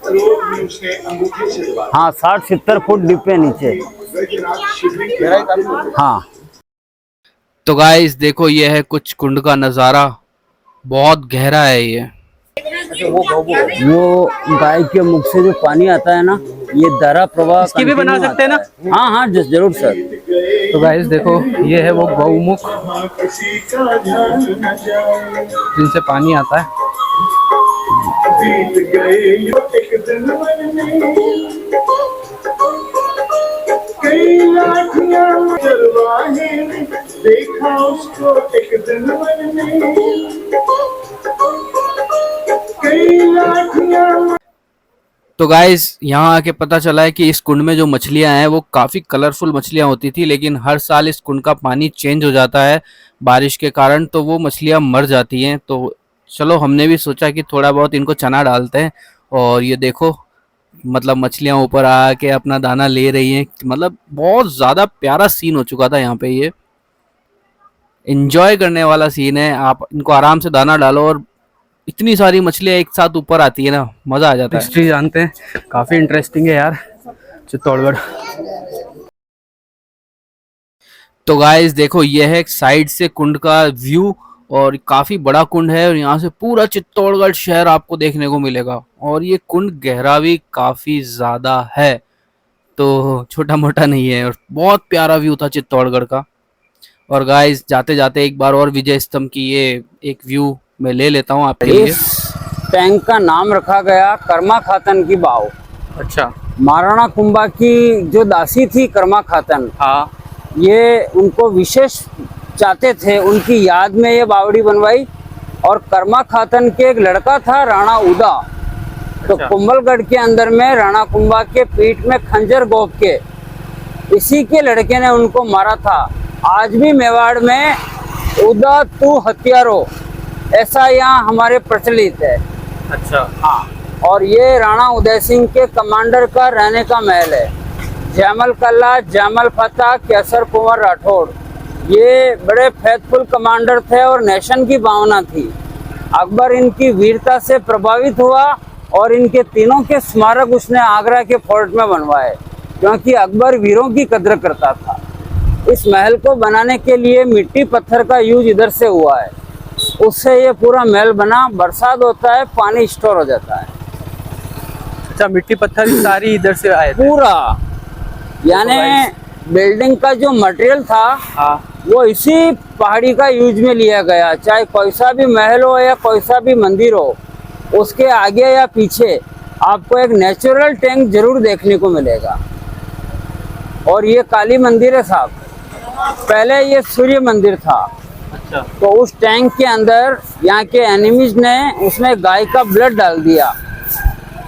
रोज भी उसने अंगूठे से दबाया। हाँ, 60-70 फुट डीप पे नीचे। हाँ। तो गाइस देखो, ये है कुछ कुंड का नज़ारा, बहुत गहरा है ये। वो गाय के मुख से जो पानी आता है ना, ये धारा प्रवाह इसकी भी बना सकते हैं ना? हाँ हाँ जरूर सर। तो गाइस देखो, ये है वो गौमुख जिनसे पानी आता है। देखा उसको एक दिन तो गाइस यहाँ आके पता चला है कि इस कुंड में जो मछलियाँ हैं वो काफ़ी कलरफुल मछलियाँ होती थी, लेकिन हर साल इस कुंड का पानी चेंज हो जाता है बारिश के कारण, तो वो मछलियाँ मर जाती हैं। तो चलो हमने भी सोचा कि थोड़ा बहुत इनको चना डालते हैं। और ये देखो, मतलब मछलियां ऊपर आके अपना दाना ले रही हैं। मतलब बहुत ज़्यादा प्यारा सीन हो चुका था यहाँ पे। ये एंजॉय करने वाला सीन है। आप इनको आराम से दाना डालो और इतनी सारी मछलियां एक साथ ऊपर आती है ना, मज़ा आ जाता है। हिस्ट्री जानते हैं, काफ़ी इंटरेस्टिंग है यार चित्तौड़गढ़। तो गाइस देखो, ये है साइड से कुंड का व्यू और काफ़ी बड़ा कुंड है और यहाँ से पूरा चित्तौड़गढ़ शहर आपको देखने को मिलेगा। और ये कुंड गहरा भी काफ़ी ज़्यादा है, तो छोटा मोटा नहीं है। और बहुत प्यारा व्यू था चित्तौड़गढ़ का। और गाइस जाते जाते एक बार और विजय स्तंभ की ये एक व्यू मैं ले लेता हूँ आपके लिए। इस टैंक का नाम रखा गया कर्मा खातन की बाव। अच्छा। महाराणा कुंभा की जो दासी थी कर्मा खातन, हाँ। ये उनको विशेष चाहते थे, उनकी याद में ये बावड़ी बनवाई। और कर्मा खातन के एक लड़का था राणा उदा, तो कुंभलगढ़ के अंदर में राणा कुंभा के पीठ में खंजर गोप के इसी के लड़के ने उनको मारा था। आज भी मेवाड़ में उदा तू हथियारो ऐसा यहाँ हमारे प्रचलित है। अच्छा। हाँ, और ये राणा उदय सिंह के कमांडर का रहने का महल है। जैमल कल्ला, जैमल फतेह, केसर कुंवर राठौड़, ये बड़े फेथफुल कमांडर थे और नेशन की भावना थी। अकबर इनकी वीरता से प्रभावित हुआ और इनके तीनों के स्मारक उसने आगरा के फोर्ट में बनवाए, क्योंकि अकबर वीरों की कद्र करता था। इस महल को बनाने के लिए मिट्टी पत्थर का यूज इधर से हुआ है, उससे ये पूरा महल बना। बरसात होता है, पानी स्टोर हो जाता है। अच्छा, मिट्टी पत्थर सारी इधर से आए थे पूरा, यानी बिल्डिंग का जो मटेरियल था, हाँ, वो इसी पहाड़ी का यूज में लिया गया। चाहे कोई सा भी महल हो या कोई सा भी मंदिर हो, उसके आगे या पीछे आपको एक नेचुरल टैंक जरूर देखने को मिलेगा। और ये काली मंदिर है साहब, पहले ये सूर्य मंदिर था। अच्छा। तो उस टैंक के अंदर यहाँ के एनिमीज ने उसमें गाय का ब्लड डाल दिया,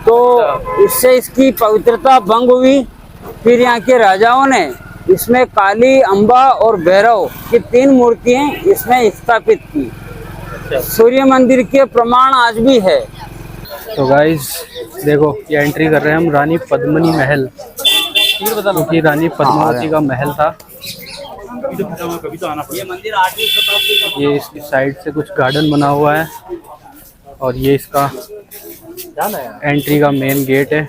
तो इससे इसकी पवित्रता भंग हुई। फिर यहाँ के राजाओं ने इसमें काली, अंबा और भैरव की 3 मूर्तियां इसमें स्थापित की। सूर्य मंदिर के प्रमाण आज भी है। तो गाइस देखो, ये एंट्री कर रहे हैं हम रानी पद्मिनी महल, क्योंकि रानी पद्मावती का महल था। ये मंदिर 8वीं शताब्दी का। ये इसकी साइड से कुछ गार्डन बना हुआ है और ये इसका एंट्री का मेन गेट है।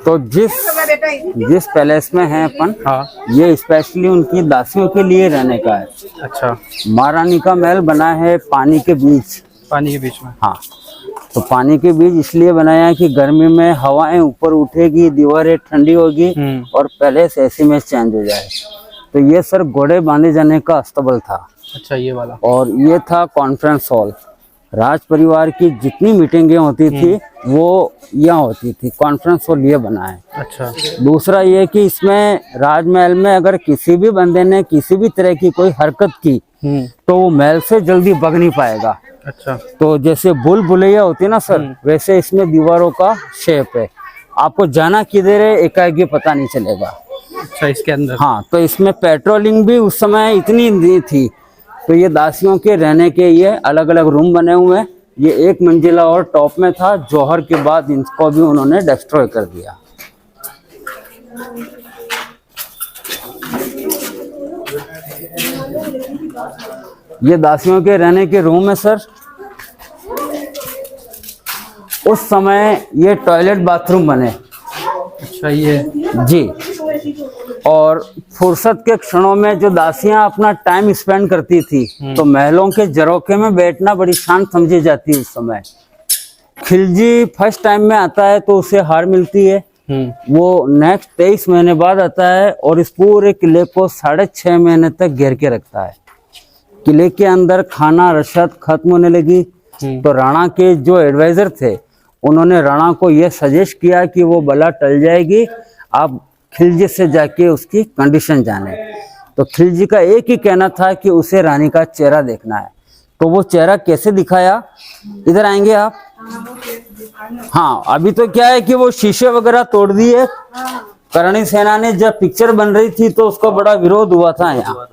तो जिस पैलेस में है अपन, हाँ, ये स्पेशली उनकी दासियों के लिए रहने का है। अच्छा। महारानी का महल बना है पानी के बीच। पानी के बीच में? हाँ, तो पानी के बीच इसलिए बनाया है कि गर्मी में हवाएं ऊपर उठेगी, दीवारें ठंडी होगी और पैलेस ऐसे में चेंज हो जाए। तो ये सर घोड़े बांधे जाने का अस्तबल था। अच्छा, ये वाला। और ये था कॉन्फ्रेंस हॉल। राज परिवार की जितनी मीटिंगें होती थी वो यहाँ होती थी। कॉन्फ्रेंस हॉल ये बना है। अच्छा। दूसरा ये कि इसमें राजमहल में अगर किसी भी बंदे ने किसी भी तरह की कोई हरकत की तो वो महल से जल्दी भाग नहीं पाएगा। अच्छा। तो जैसे भूल भुलैया होती है ना सर, वैसे इसमें दीवारों का शेप है। आपको जाना किधर है एकाएक पता नहीं चलेगा। अच्छा, इसके अंदर? हाँ, तो इसमें पेट्रोलिंग भी उस समय इतनी नहीं थी। तो ये दासियों के रहने के ये अलग अलग रूम बने हुए हैं। ये 1 मंजिला और टॉप में था, जौहर के बाद इनको भी उन्होंने डिस्ट्रॉय कर दिया। ये दासियों के रहने के रूम है सर। उस समय ये टॉयलेट बाथरूम बने। अच्छा, ये जी। और फुर्सत के क्षणों में जो दासियां अपना टाइम स्पेंड करती थी, तो महलों के झरोखे में बैठना बड़ी शान समझी जाती है उस समय। खिलजी फर्स्ट टाइम में आता है तो उसे हार मिलती है। वो नेक्स्ट 23 महीने बाद आता है और इस पूरे किले को 6.5 महीने तक घेर के रखता है। किले के अंदर खाना रसद खत्म होने लगी, तो राणा के जो एडवाइजर थे उन्होंने राणा को यह सजेस्ट किया कि वो बला टल जाएगी, आप खिलजी से जाके उसकी कंडीशन जाने। तो खिलजी का एक ही कहना था कि उसे रानी का चेहरा देखना है। तो वो चेहरा कैसे दिखाया, इधर आएंगे आप? हाँ, अभी तो क्या है कि वो शीशे वगैरह तोड़ दिए। करणी सेना ने जब पिक्चर बन रही थी तो उसका बड़ा विरोध हुआ था यहाँ।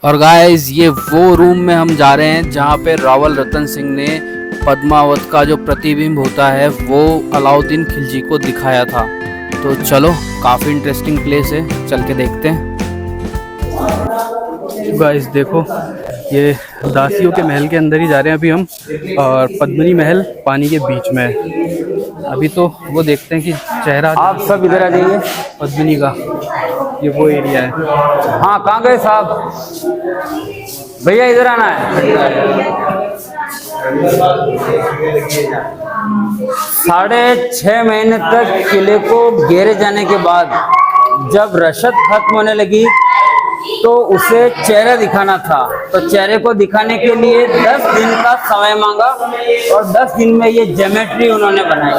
और गाइस, ये वो रूम में हम जा रहे हैं जहाँ पे रावल रतन सिंह ने पद्मावत का जो प्रतिबिंब होता है वो अलाउद्दीन खिलजी को दिखाया था। तो चलो, काफ़ी इंटरेस्टिंग प्लेस है, चल के देखते हैं। गाइस देखो, ये दासियों के महल के अंदर ही जा रहे हैं अभी हम, और पद्मिनी महल पानी के बीच में है। अभी तो वो देखते हैं कि चेहरा आप सब इधर आ जाइए। पद्मिनी का ये वो एरिया है। हाँ, कहाँ गए साहब? भैया इधर आना है। 6.5 महीने तक किले को घेरे जाने के बाद जब रसद खत्म होने लगी तो उसे चेहरा दिखाना था। तो चेहरे को दिखाने के लिए 10 दिन का समय मांगा और 10 दिन में ये ज्योमेट्री उन्होंने बनाई।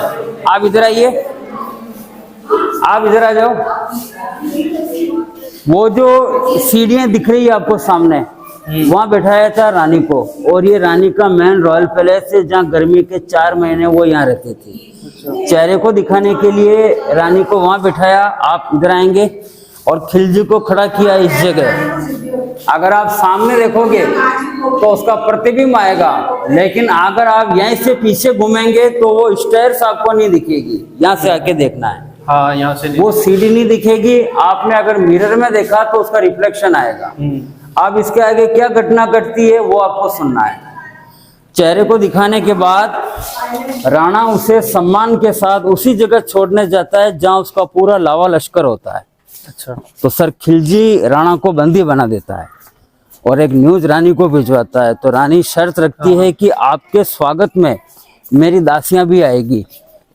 आप इधर आइए, आप इधर आ जाओ। वो जो सीढ़ियां दिख रही है आपको सामने, वहां बैठाया था रानी को, और ये रानी का मेन रॉयल पैलेस है जहाँ गर्मी के 4 महीने वो यहाँ रहती थी। चेहरे को दिखाने के लिए रानी को वहां बैठाया। आप इधर आएंगे और खिलजी को खड़ा किया इस जगह। अगर आप सामने देखोगे तो उसका प्रतिबिंब आएगा, लेकिन अगर आप यहीं से पीछे घूमेंगे तो वो स्टेयर्स आपको नहीं दिखेगी। यहाँ से आके देखना है। हाँ, यहाँ से वो सीढ़ी नहीं दिखेगी। आपने अगर मिरर में देखा तो उसका रिफ्लेक्शन आएगा। अब इसके आगे क्या घटना घटती है वो आपको सुनना है। चेहरे को दिखाने के बाद राणा उसे सम्मान के साथ उसी जगह छोड़ने जाता है जहां उसका पूरा लावा लश्कर होता है। अच्छा। तो सर खिलजी राणा को बंदी बना देता है और एक न्यूज रानी को भिजवाता है। तो रानी शर्त रखती है कि आपके स्वागत में मेरी दासियां भी आएगी।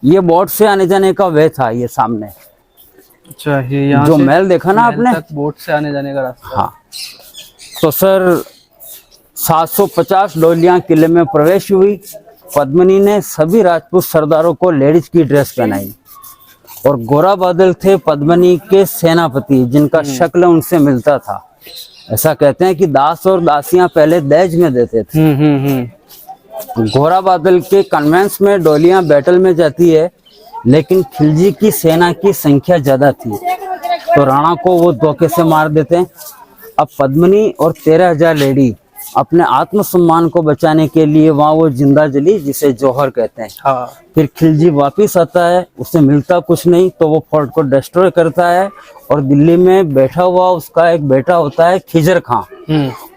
ये बोट से आने जाने का वे था, ये सामने। अच्छा, ये यहाँ जो से महल देखा ना आपने, बोट से आने जाने का रास्ता। हाँ। तो सर 750 डोलियां किले में प्रवेश हुई। पद्मिनी ने सभी राजपूत सरदारों को लेडीज की ड्रेस पहनाई और गोरा बादल थे पद्मिनी के सेनापति, जिनका शक्ल उनसे मिलता था। ऐसा कहते हैं कि दास और दासियां पहले दहेज में देते थे। घोड़ा बादल के कन्वेंस में डोलियां बैटल में जाती है, लेकिन खिलजी की सेना की संख्या ज्यादा थी तो राणा को वो धोखे से मार देते हैं। अब पद्मिनी और 13,000 लेडी अपने आत्मसम्मान को बचाने के लिए वहां वो जिंदा जली, जिसे जौहर कहते हैं। हाँ। फिर खिलजी वापिस आता है, उसे मिलता कुछ नहीं तो वो फोर्ट को डिस्ट्रॉय करता है और दिल्ली में बैठा हुआ उसका एक बेटा होता है खिजर खां,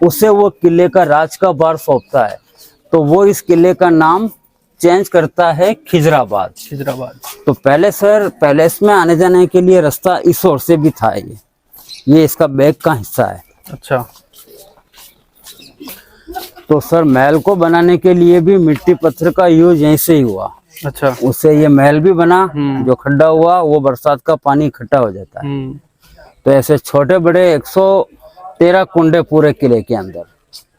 उसे वो किले का राज का भार सौंपता है। तो वो इस किले का नाम चेंज करता है खिजराबाद। खिजराबाद। तो पहले सर पैलेस में आने जाने के लिए रास्ता इस ओर से भी था। ये इसका बैक का हिस्सा है। अच्छा। तो सर महल को बनाने के लिए भी मिट्टी पत्थर का यूज यहीं से ही हुआ। अच्छा। उससे ये महल भी बना। जो खड्डा हुआ वो बरसात का पानी इकट्ठा हो जाता है। तो ऐसे छोटे बड़े 113 कुंडे पूरे किले के अंदर।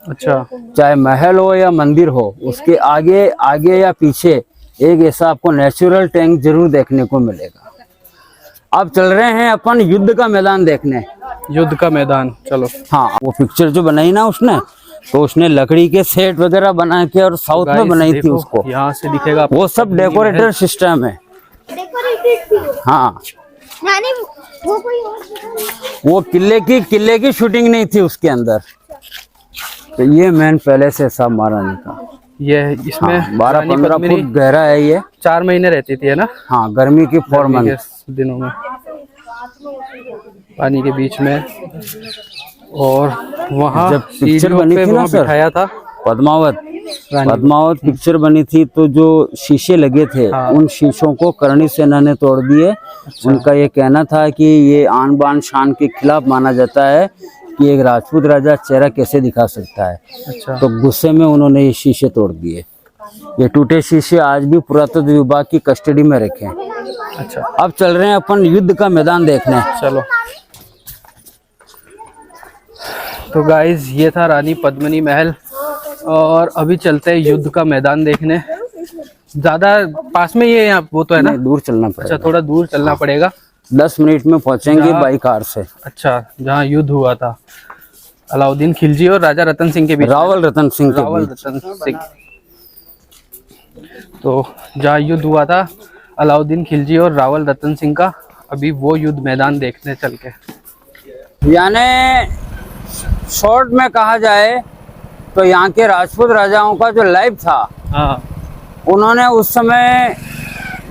अच्छा। चाहे महल हो या मंदिर हो, उसके आगे आगे या पीछे एक ऐसा आपको नेचुरल टैंक जरूर देखने को मिलेगा। अब चल रहे हैं अपन युद्ध का मैदान देखने। युद्ध का मैदान, चलो। हाँ, वो पिक्चर जो बनाई ना उसने, तो उसने लकड़ी के सेट वगैरह बना के और साउथ में बनाई थी उसको। यहाँ से दिखेगा वो सब डेकोरेटर सिस्टम है। हाँ, वो किले की शूटिंग नहीं थी उसके अंदर। तो ये मेन पैलेस है साहब महारानी का। ये इसमें 12-15 फुट गहरा है। ये 4 महीने रहती थी, है ना? हाँ, गर्मी की 4 मंथ दिनों में पानी के बीच में। और वहाँ जब पिक्चर बनी थी ना सर, बिठाया था पद्मावत पिक्चर बनी थी, तो जो शीशे लगे थे उन शीशों को करणी सेना ने तोड़ दिए। उनका ये कहना था कि ये आन बान शान के खिलाफ माना जाता है कि एक राजपूत राजा चेहरा कैसे दिखा सकता है। अच्छा। तो गुस्से में उन्होंने ये शीशे तोड़ दिए। ये टूटे शीशे आज भी पुरातत्व विभाग की कस्टडी में रखे हैं। अच्छा। अब चल रहे हैं अपन युद्ध का मैदान देखने। चलो। तो गाइज ये था रानी पद्मिनी महल, और अभी चलते हैं युद्ध का मैदान देखने। ज्यादा पास में ये यहाँ वो तो है ना? दूर चलना पड़ेगा। अच्छा, थोड़ा दूर चलना पड़ेगा। 10 मिनट में पहुंचेंगे बाई कार से। अच्छा, जहाँ युद्ध हुआ था अलाउद्दीन खिलजी और राजा रतन सिंह के बीच। रावल रतन सिंह। तो जहाँ युद्ध हुआ था अलाउद्दीन खिलजी और रावल रतन सिंह का, अभी वो युद्ध मैदान देखने चल के। यानी शॉर्ट में कहा जाए तो यहाँ के राजपूत राजाओं का जो लाइफ था, हाँ, उन्होंने उस समय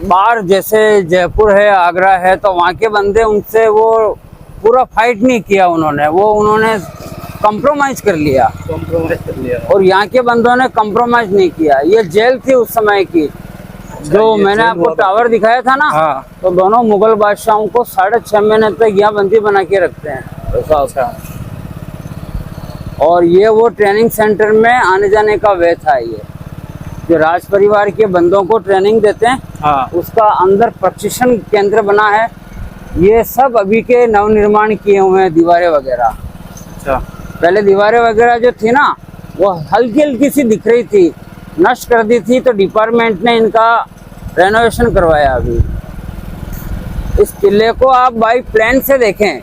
बाहर जैसे जयपुर है, आगरा है, तो वहाँ के बंदे उनसे वो पूरा फाइट नहीं किया उन्होंने कंप्रोमाइज कर लिया। और यहाँ के बंदों ने कंप्रोमाइज नहीं किया। ये जेल थी उस समय की, जो मैंने आपको टावर दिखाया था ना। हाँ। तो दोनों मुगल बादशाहों को 6.5 महीने तक यहाँ बंदी बना के रखते हैं। अच्छा। और ये वो ट्रेनिंग सेंटर में आने जाने का वे था। ये जो राज परिवार के बंदों को ट्रेनिंग देते हैं, हाँ। उसका अंदर प्रशिक्षण केंद्र बना है। ये सब अभी के नवनिर्माण किए हुए हैं, दीवारें वगैरह। अच्छा। पहले दीवारें वगैरह जो थी ना, वो हल्की हल्की सी दिख रही थी, नष्ट कर दी थी, तो डिपार्टमेंट ने इनका रेनोवेशन करवाया। अभी इस किले को आप बाई प्लान से देखें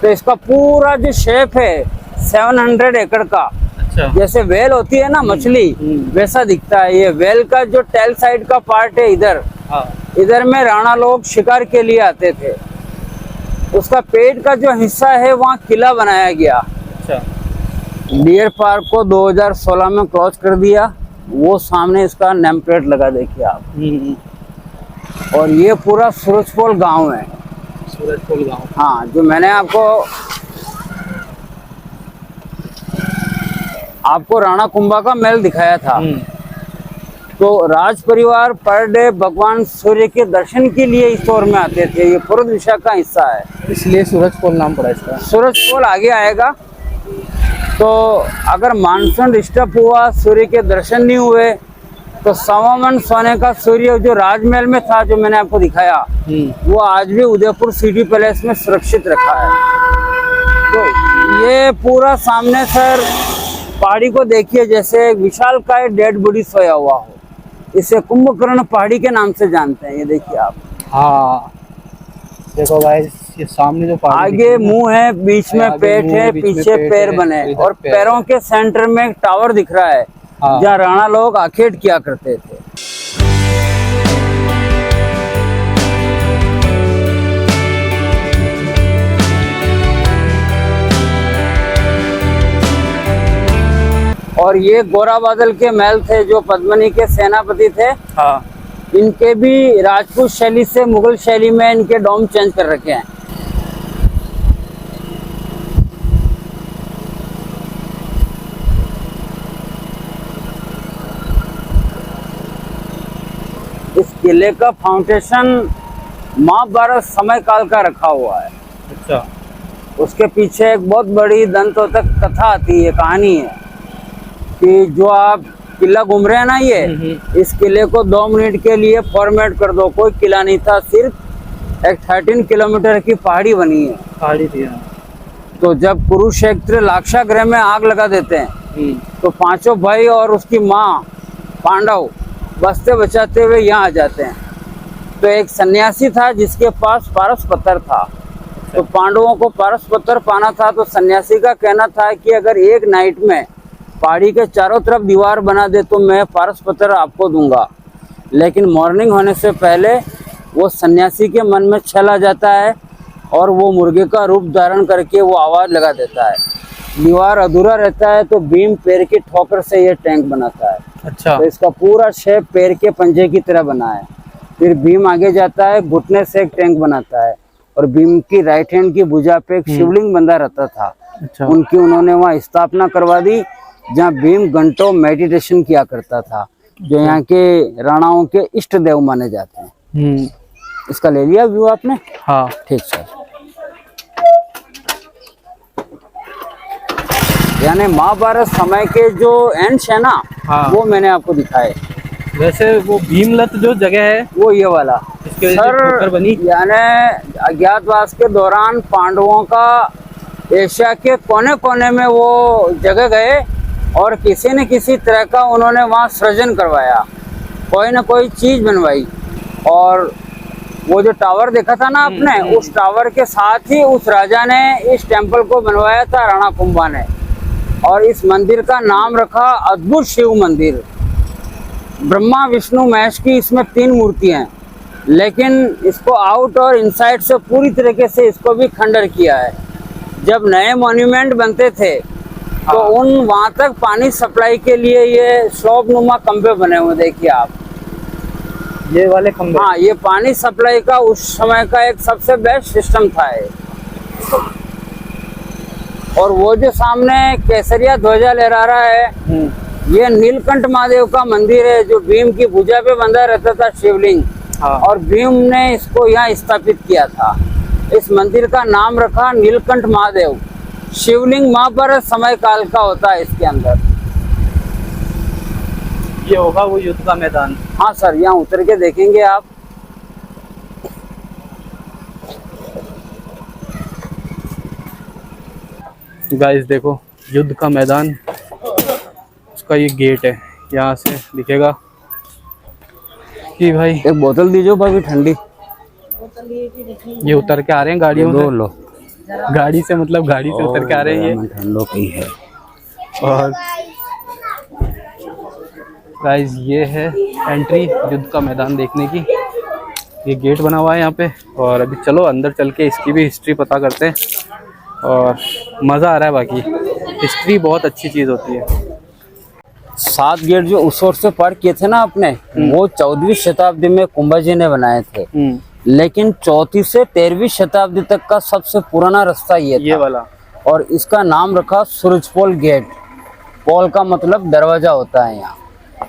तो इसका पूरा जो शेप है 700 एकड़ का, अच्छा। जैसे वेल होती है ना मछली, वैसा दिखता है। ये वेल का जो टेल साइड का पार्ट है इधर, हाँ। इधर में राणा लोग शिकार के लिए आते थे। उसका पेट का जो हिस्सा है वहाँ किला बनाया गया। अच्छा। डियर पार्क को 2016 में क्रॉस कर दिया। वो सामने इसका नेम प्लेट लगा, देखिए आप। और ये पूरा सूरजपोल गांव है। सूरजपोल गांव। हाँ, जो मैंने आपको राणा कुंभा का महल दिखाया था। तो राज परिवार पर डे भगवान सूर्य के दर्शन के लिए इस ओर में आते थे। ये पूर्व दिशा का हिस्सा है, इसलिए सूरजपोल नाम पड़ा इसका। सूरजपोल आगे आएगा। तो अगर मानसून डिस्टर्ब हुआ, सूर्य के दर्शन नहीं हुए, तो 1.25 मन सोने का सूर्य जो राजमहल में था, जो मैंने आपको दिखाया, वो आज भी उदयपुर सिटी पैलेस में सुरक्षित रखा है। तो ये पूरा सामने सर पहाड़ी को देखिए, जैसे विशालकाय डेड बॉडी सोया हुआ हो। इसे कुंभकर्ण पहाड़ी के नाम से जानते हैं। ये देखिए आप। हाँ, देखो गाइस, ये सामने जो आगे मुंह है, बीच में आगे पेट मुंह है, है, बीच में पीछे पेट पैर है, बने, इधर और पैर पैरों के सेंटर में एक टावर दिख रहा है, हाँ। जहाँ राणा लोग आखेट किया करते थे। और ये गोरा बादल के महल थे, जो पद्मिनी के सेनापति थे। हाँ। इनके भी राजपूत शैली से मुगल शैली में इनके डोम चेंज कर रखे हैं। इस किले का फाउंडेशन महाभारत समय काल का रखा हुआ है। अच्छा। उसके पीछे एक बहुत बड़ी दंतोतक कथा आती है, कहानी है कि जो आप किला घूम रहे हैं ना, ये इस किले को 2 मिनट के लिए फॉर्मेट कर दो। कोई किला नहीं था, सिर्फ एक 13 किलोमीटर की पहाड़ी बनी है। पहाड़ी थी। तो जब कुरुक्षेत्र लाक्षागृह में आग लगा देते हैं, तो 5 भाई और उसकी माँ पांडव बचते बचाते हुए यहाँ आ जाते हैं। तो एक सन्यासी था जिसके पास पारस पत्थर था। तो पांडवों को पारस पत्थर पाना था। तो सन्यासी का कहना था कि अगर एक नाइट में पहाड़ी के चारों तरफ दीवार बना दे तो मैं पारस पत्थर आपको दूंगा। लेकिन मॉर्निंग होने से पहले वो सन्यासी के मन में छल आ जाता है और वो मुर्गे का रूप धारण करके वो आवाज़ लगा देता है। दीवार अधूरा रहता है तो भीम पैर की ठोकर से ये टैंक बनाता है। अच्छा। तो इसका पूरा शेप पैर के पंजे की तरह बना है। फिर भीम आगे जाता है, घुटने से एक टैंक बनाता है, और भीम की राइट हैंड की भुजा पे एक शिवलिंग बंधा रहता था। अच्छा। उनकी उन्होंने वहाँ स्थापना करवा दी, जहाँ भीम घंटों मेडिटेशन किया करता था, जो यहाँ के राणाओं के इष्ट देव माने जाते हैं। इसका ले लिया व्यू आपने? हाँ। ठीक सर। यानी महाभारत समय के जो एंड्स है ना, हाँ। वो मैंने आपको दिखाए। वैसे वो भीमलत जो जगह है, वो ये वाला इसके वजह से ठोकर बनी। यानी अज्ञातवास के दौरान पांडवों का एशिया के कोने कोने में वो जगह गए और किसी न किसी तरह का उन्होंने वहाँ सृजन करवाया, कोई ना कोई चीज बनवाई। और वो जो टावर देखा था ना आपने, उस टावर के साथ ही उस राजा ने इस टेम्पल को बनवाया था, राणा कुंभा ने। और इस मंदिर का नाम रखा अद्भुत शिव मंदिर। ब्रह्मा विष्णु महेश की इसमें 3 मूर्तियां हैं, लेकिन इसको आउट और इनसाइड से पूरी तरीके से इसको भी खंडर किया है। जब नए मॉन्यूमेंट बनते थे तो उन वहां तक पानी सप्लाई के लिए ये स्लोप नुमा खंभे बने हुए देखिए आप, ये वाले खंभे। हाँ, ये पानी सप्लाई का उस समय का एक सबसे बेस्ट सिस्टम था ये। और वो जो सामने केसरिया ध्वजा लहरा रहा है, ये नीलकंठ महादेव का मंदिर है, जो भीम की भुजा पे बंधा रहता था शिवलिंग। हाँ। और भीम ने इसको यहाँ स्थापित किया था। इस मंदिर का नाम रखा नीलकंठ महादेव। शिवलिंग महाभारत समय काल का होता है इसके अंदर। ये होगा वो युद्ध का मैदान। हाँ सर, यहाँ उतर के देखेंगे आप। गाइस देखो, युद्ध का मैदान, उसका ये गेट है। यहाँ से दिखेगा कि भाई एक बोतल दीजिए भाभी ठंडी। ये उतर के आ रहे हैं गाड़ियों दो से। लो। गाड़ी से मतलब गाड़ी से उतर के आ रहे हैं ये। ठंडो की है। और गाइस ये है एंट्री युद्ध का मैदान देखने की। ये गेट बना हुआ है यहाँ पे। और अभी चलो अंदर चल के इसकी भी हिस्ट्री पता करते हैं। और मज़ा आ रहा है। बाकी हिस्ट्री बहुत अच्छी चीज़ होती है। 7 गेट जो उस ओर से पार किए थे ना अपने, वो 14वीं शताब्दी में कुंभाजी ने बनाए थे। लेकिन 34 से 13वीं शताब्दी तक का सबसे पुराना रास्ता ये था। वाला। और इसका नाम रखा सूरजपोल गेट। पोल का मतलब दरवाजा होता है यहाँ।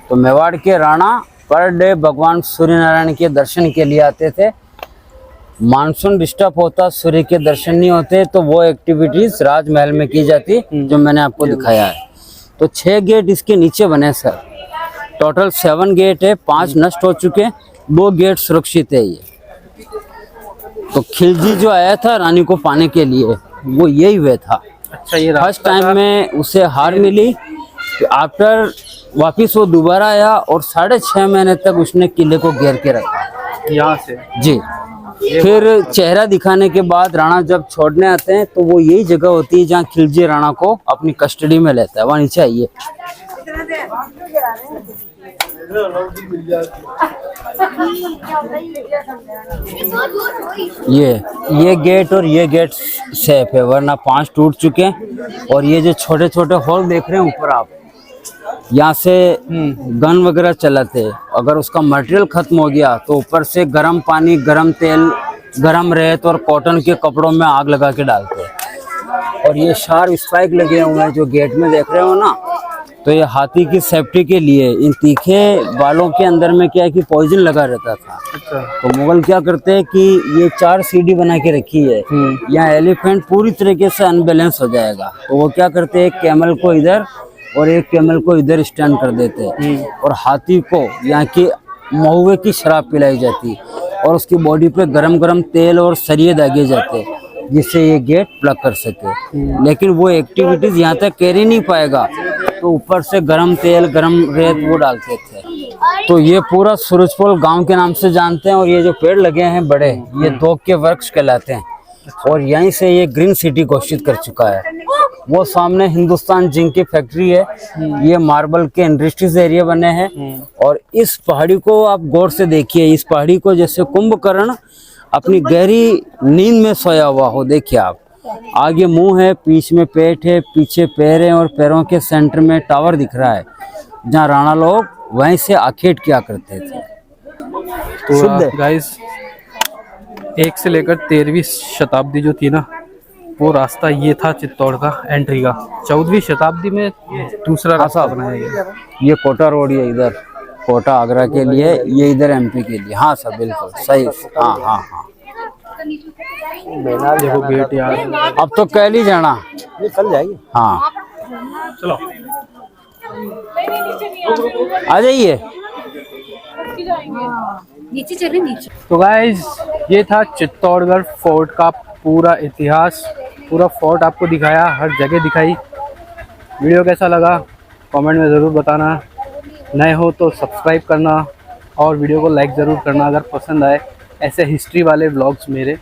तो मेवाड़ के राणा पर डे भगवान सूर्य नारायण के दर्शन के लिए आते थे। मानसून डिस्टर्ब होता, सूर्य के दर्शन नहीं होते, तो वो एक्टिविटीज राजमहल में की जाती जो मैंने आपको दिखाया है। तो 6 गेट इसके नीचे बने सर। टोटल 7 गेट है, 5 नष्ट हो चुके, 2 गेट सुरक्षित है ये। तो खिलजी जो आया था रानी को पाने के लिए, वो यही वे था। अच्छा, ये फर्स्ट टाइम में उसे हार मिली। आफ्टर वापिस वो दोबारा आया और 6.5 महीने तक उसने किले को घेर के रखा यहाँ से जी। फिर चेहरा दिखाने के बाद राणा जब छोड़ने आते हैं तो वो यही जगह होती है जहाँ खिलजी राणा को अपनी कस्टडी में लेता है। वहाँ नीचे आइए। ये गेट और ये गेट सेफ है, वरना 5 टूट चुके हैं। और ये जो छोटे छोटे होल देख रहे हैं ऊपर आप, यहाँ से गन वगैरह चलाते। अगर उसका मटेरियल खत्म हो गया तो ऊपर से गर्म पानी, गर्म तेल, गर्म रेत और कॉटन के कपड़ों में आग लगा के डालते हैं। और ये शार्प स्पाइक लगे हुए हैं जो गेट में देख रहे हो ना, तो ये हाथी की सेफ्टी के लिए। इन तीखे बालों के अंदर में क्या है कि पॉइजन लगा रहता था। तो मुगल क्या करते हैं कि ये 4 सीढ़ी बना के रखी है। यहाँ एलिफेंट पूरी तरीके से अनबैलेंस हो जाएगा, तो वो क्या करते हैं, एक कैमल को इधर और एक कैमल को इधर स्टैंड कर देते हैं। और हाथी को यहाँ की महुए की शराब पिलाई जाती और उसकी बॉडी पे गरम गरम तेल और सरिये दागे जाते जिससे ये गेट प्लग कर सके। लेकिन वो एक्टिविटीज यहाँ तक कैरी नहीं पाएगा, तो ऊपर से गरम तेल, गरम रेत वो डालते थे। तो ये पूरा सूरजपोल गांव के नाम से जानते हैं। और ये जो पेड़ लगे हैं बड़े, ये दोग के वृक्ष कहलाते हैं। और यहीं से ये ग्रीन सिटी घोषित कर चुका है। वो सामने हिंदुस्तान जिंक की फैक्ट्री है। ये मार्बल के इंडस्ट्रीज एरिया बने हैं। और इस पहाड़ी को आप गौर से देखिए। इस पहाड़ी को जैसे कुंभकर्ण अपनी गहरी नींद में सोया हुआ हो। देखिए आप, आगे मुंह है, बीच में पेट है, पीछे पैर है और पैरों के सेंटर में टावर दिख रहा है जहाँ राणा लोग वहीं से आखेट किया करते थे। तो गाइस, 1 से लेकर 13वीं शताब्दी जो थी ना, वो रास्ता ये था चित्तौड़ का एंट्री का। 14वीं शताब्दी में दूसरा रास्ता बनाया गया। ये कोटा रोड है, इधर कोटा आगरा के लिए, ये इधर एमपी के लिए। हाँ सर, बिल्कुल सही। हाँ हाँ हाँ, देखो गेट यार। अब तो कल ही जाना, ये कल जाएगी। हाँ चलो आ जाइए। नीचे चले नीचे। तो गाइज, ये था चित्तौड़गढ़ फोर्ट का पूरा इतिहास। पूरा फोर्ट आपको दिखाया, हर जगह दिखाई। वीडियो कैसा लगा कमेंट में ज़रूर बताना। नए हो तो सब्सक्राइब करना और वीडियो को लाइक ज़रूर करना अगर पसंद आए ऐसे हिस्ट्री वाले व्लॉग्स मेरे।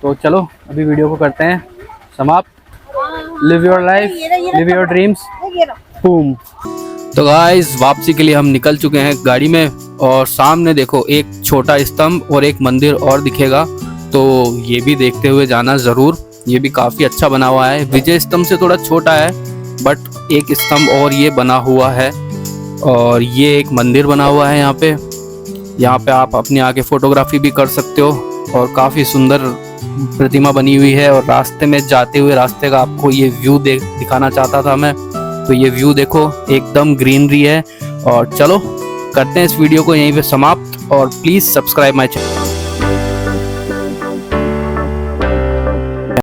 तो चलो अभी वीडियो को करते हैं समाप्त। Live your life, live your dreams, boom. तो गाइस, वापसी के लिए हम निकल चुके हैं गाड़ी में। और सामने देखो एक छोटा स्तंभ और एक मंदिर और दिखेगा, तो ये भी देखते हुए जाना ज़रूर। ये भी काफ़ी अच्छा बना हुआ है। विजय स्तंभ से थोड़ा छोटा है, बट एक स्तंभ और ये बना हुआ है। और ये एक मंदिर बना हुआ है यहाँ पे। यहाँ पे आप अपनी आके फोटोग्राफी भी कर सकते हो और काफ़ी सुंदर प्रतिमा बनी हुई है। और रास्ते में जाते हुए रास्ते का आपको ये व्यू दिखाना चाहता था मैं। तो ये व्यू देखो, एकदम ग्रीनरी है। और चलो करते हैं इस वीडियो को यहीं पे समाप्त, और प्लीज़ सब्सक्राइब माय चैनल।